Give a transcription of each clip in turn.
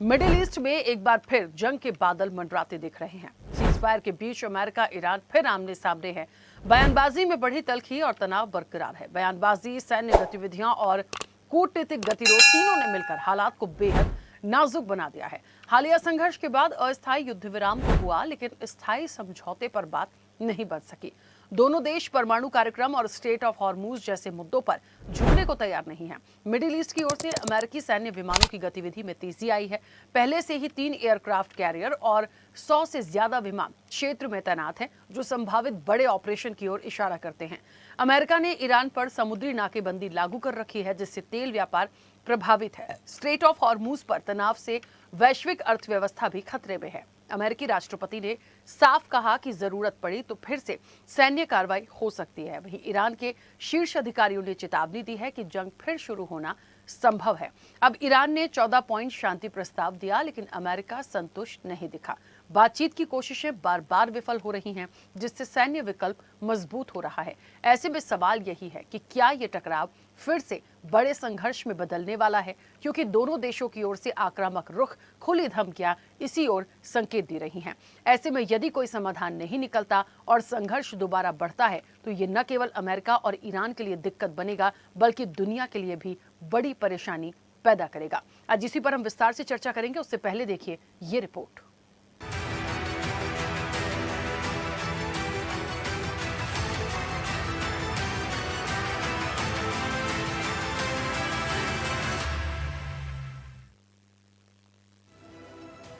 Middle east में एक बार फिर जंग के बादल मंडराते दिख रहे हैं। सीजफायर के बीच अमेरिका ईरान फिर आमने सामने है। बयानबाजी में बढ़ी तलखी और तनाव बरकरार है। बयानबाजी, सैन्य गतिविधियां और कूटनीतिक गतिरोध तीनों ने मिलकर हालात को बेहद नाजुक बना दिया है। हालिया संघर्ष के बाद अस्थायी युद्ध विराम तो हुआ, लेकिन स्थायी समझौते पर बात नहीं बन सकी। दोनों देश परमाणु कार्यक्रम और स्टेट ऑफ हॉर्मूज जैसे मुद्दों पर झुकने को तैयार नहीं हैं। मिडिल ईस्ट की ओर से अमेरिकी सैन्य विमानों की गतिविधि में तेजी आई है। पहले से ही 3 एयरक्राफ्ट कैरियर और 100 से ज्यादा विमान क्षेत्र में तैनात हैं, जो संभावित बड़े ऑपरेशन की ओर इशारा करते हैं। अमेरिका ने ईरान पर समुद्री नाकेबंदी लागू कर रखी है, जिससे तेल व्यापार प्रभावित है। स्ट्रेट ऑफ हॉर्मूज पर तनाव से वैश्विक अर्थव्यवस्था भी खतरे में है। अमेरिकी राष्ट्रपति ने साफ कहा कि जरूरत पड़ी तो फिर से सैन्य कार्रवाई हो सकती है। वहीं ईरान के शीर्ष अधिकारियों ने चेतावनी दी है कि जंग फिर शुरू होना संभव है। अब ईरान ने 14 पॉइंट शांति प्रस्ताव दिया, लेकिन अमेरिका संतुष्ट नहीं दिखा। बातचीत की कोशिशें बार बार विफल हो रही हैं, जिससे सैन्य विकल्प मजबूत हो रहा है। ऐसे में सवाल यही है कि क्या ये टकराव फिर से बड़े संघर्ष में बदलने वाला है, क्योंकि दोनों देशों की ओर से आक्रामक रुख, खुली धमकियां इसी ओर संकेत दे रही हैं। ऐसे में यदि कोई समाधान नहीं निकलता और संघर्ष दोबारा बढ़ता है, तो ये न केवल अमेरिका और ईरान के लिए दिक्कत बनेगा, बल्कि दुनिया के लिए भी बड़ी परेशानी पैदा करेगा। आज इसी पर हम विस्तार से चर्चा करेंगे। उससे पहले देखिए ये रिपोर्ट।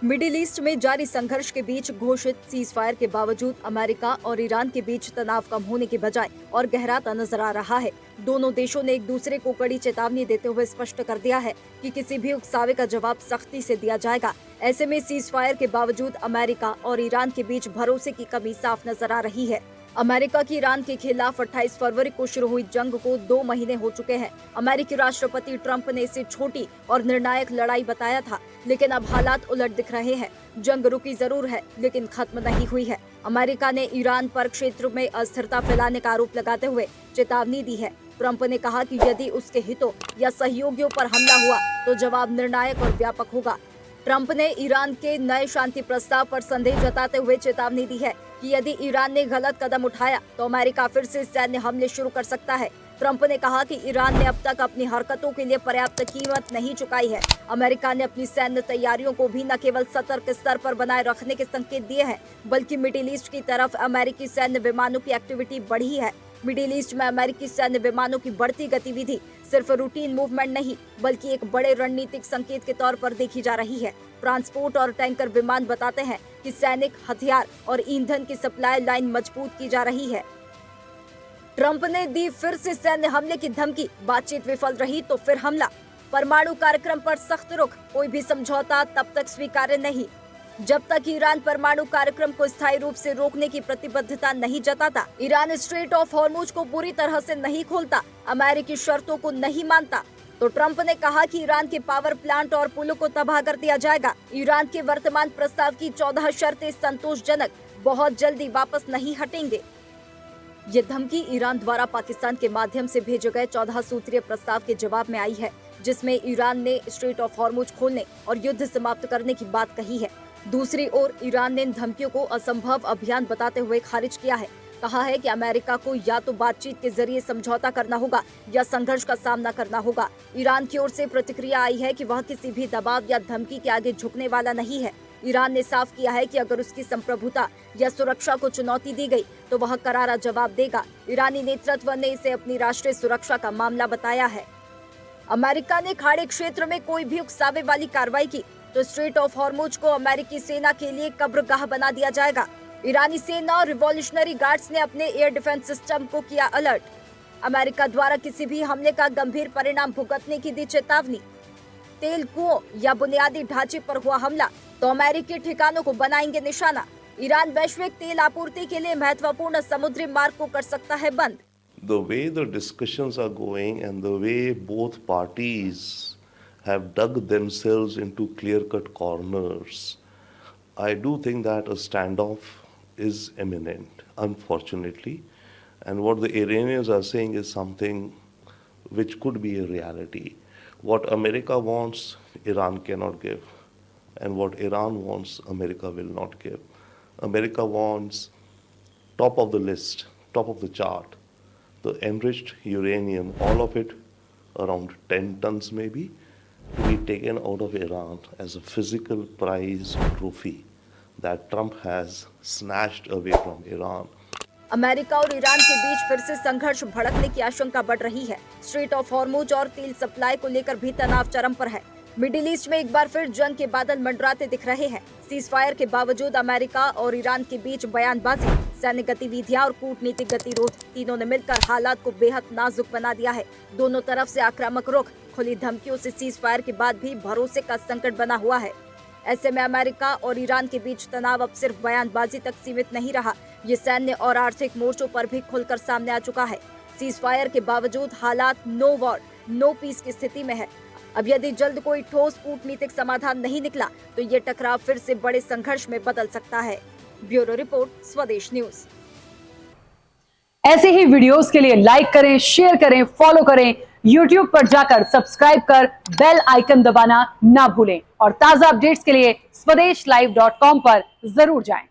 मिडिल ईस्ट में जारी संघर्ष के बीच घोषित सीजफायर के बावजूद अमेरिका और ईरान के बीच तनाव कम होने के बजाय और गहराता नजर आ रहा है। दोनों देशों ने एक दूसरे को कड़ी चेतावनी देते हुए स्पष्ट कर दिया है कि किसी भी उकसावे का जवाब सख्ती से दिया जाएगा। ऐसे में सीजफायर के बावजूद अमेरिका और ईरान के बीच भरोसे की कमी साफ नजर आ रही है। अमेरिका की ईरान के खिलाफ 28 फरवरी को शुरू हुई जंग को 2 महीने हो चुके हैं। अमेरिकी राष्ट्रपति ट्रंप ने इसे छोटी और निर्णायक लड़ाई बताया था, लेकिन अब हालात उलट दिख रहे हैं। जंग रुकी जरूर है, लेकिन खत्म नहीं हुई है। अमेरिका ने ईरान पर क्षेत्र में अस्थिरता फैलाने का आरोप लगाते हुए चेतावनी दी है। ट्रंप ने कहा कि यदि उसके हितों या सहयोगियों पर हमला हुआ तो जवाब निर्णायक और व्यापक होगा। ट्रंप ने ईरान के नए शांति प्रस्ताव पर संदेह जताते हुए चेतावनी दी है कि यदि ईरान ने गलत कदम उठाया तो अमेरिका फिर से सैन्य हमले शुरू कर सकता है। ट्रंप ने कहा कि ईरान ने अब तक अपनी हरकतों के लिए पर्याप्त कीमत नहीं चुकाई है। अमेरिका ने अपनी सैन्य तैयारियों को भी न केवल सतर्क स्तर पर बनाए रखने के संकेत दिए हैं, बल्कि मिडिल ईस्ट की तरफ अमेरिकी सैन्य विमानों की एक्टिविटी बढ़ी है। मिडिल ईस्ट में अमेरिकी सैन्य विमानों की बढ़ती गतिविधि सिर्फ रूटीन मूवमेंट नहीं, बल्कि एक बड़े रणनीतिक संकेत के तौर पर देखी जा रही है। ट्रांसपोर्ट और टैंकर विमान बताते हैं कि सैनिक हथियार और ईंधन की सप्लाई लाइन मजबूत की जा रही है। ट्रंप ने दी फिर से सैन्य हमले की धमकी, बातचीत विफल रही तो फिर हमला। परमाणु कार्यक्रम पर सख्त रुख, कोई भी समझौता तब तक स्वीकार्य नहीं जब तक ईरान परमाणु कार्यक्रम को स्थायी रूप से रोकने की प्रतिबद्धता नहीं जताता। ईरान स्ट्रेट ऑफ हॉर्मूज को पूरी तरह से नहीं खोलता, अमेरिकी शर्तों को नहीं मानता, तो ट्रंप ने कहा कि ईरान के पावर प्लांट और पुलों को तबाह कर दिया जाएगा। ईरान के वर्तमान प्रस्ताव की 14 शर्तें संतोषजनक, बहुत जल्दी वापस नहीं हटेंगे। ये धमकी ईरान द्वारा पाकिस्तान के माध्यम से भेजे गए 14 सूत्रीय प्रस्ताव के जवाब में आई है, जिसमें ईरान ने स्ट्रेट ऑफ हॉर्मूज खोलने और युद्ध समाप्त करने की बात कही है। दूसरी ओर ईरान ने इन धमकियों को असंभव अभियान बताते हुए खारिज किया है। कहा है कि अमेरिका को या तो बातचीत के जरिए समझौता करना होगा या संघर्ष का सामना करना होगा। ईरान की ओर से प्रतिक्रिया आई है कि वह किसी भी दबाव या धमकी के आगे झुकने वाला नहीं है। ईरान ने साफ किया है कि अगर उसकी संप्रभुता या सुरक्षा को चुनौती दी गई तो वह करारा जवाब देगा। ईरानी नेतृत्व ने इसे अपनी राष्ट्रीय सुरक्षा का मामला बताया है। अमेरिका ने खाड़ी क्षेत्र में कोई भी उकसावे वाली कार्रवाई की तो स्ट्रेट ऑफ हॉर्मूज को अमेरिकी सेना के लिए कब्रगाह बना दिया जाएगा। ईरानी सेना और रिवॉल्यूशनरी गार्ड्स ने अपने एयर डिफेंस सिस्टम को किया अलर्ट। अमेरिका द्वारा किसी भी हमले का गंभीर परिणाम भुगतने की दी चेतावनी। तेल कुओं या बुनियादी ढांचे पर हुआ हमला तो अमेरिकी ठिकानों को बनाएंगे निशाना। ईरान वैश्विक तेल आपूर्ति के लिए महत्वपूर्ण समुद्री मार्ग को कर सकता है बंद। The way the discussions are going and the way both parties have dug themselves into clear-cut corners, I do think that a standoff is imminent, unfortunately. And what the Iranians are saying is something which could be a reality. What America wants, Iran cannot give. and what Iran wants, America will not give. America wants top of the list, top of the chart, the enriched uranium, all of it around 10 tons maybe, to be taken out of Iran as a physical prize trophy that Trump has snatched away from Iran. America और Iran के बीच फिर से संघर्ष भड़कने की आशंका बढ़ रही है। स्ट्रेट ऑफ हॉर्मुज और तेल सप्लाई को लेकर भी तनाव चरम पर है। मिडिल ईस्ट में एक बार फिर जंग के बादल मंडराते दिख रहे हैं। सीज फायर के बावजूद अमेरिका और ईरान के बीच बयानबाजी, सैन्य गतिविधियां और कूटनीतिक गतिरोध तीनों ने मिलकर हालात को बेहद नाजुक बना दिया है। दोनों तरफ से आक्रामक रुख, खुली धमकियों से सीज फायर के बाद भी भरोसे का संकट बना हुआ है। ऐसे में अमेरिका और ईरान के बीच तनाव अब सिर्फ बयानबाजी तक सीमित नहीं रहा, ये सैन्य और आर्थिक मोर्चों पर भी खुलकर सामने आ चुका है। सीज फायर के बावजूद हालात नो वॉर नो पीस की स्थिति में है। अब यदि जल्द कोई ठोस कूटनीतिक समाधान नहीं निकला तो ये टकराव फिर से बड़े संघर्ष में बदल सकता है। ब्यूरो रिपोर्ट, स्वदेश न्यूज। ऐसे ही वीडियोस के लिए लाइक करें, शेयर करें, फॉलो करें, YouTube पर जाकर सब्सक्राइब कर बेल आइकन दबाना ना भूलें और ताजा अपडेट्स के लिए swedeshlive.com पर जरूर जाएं।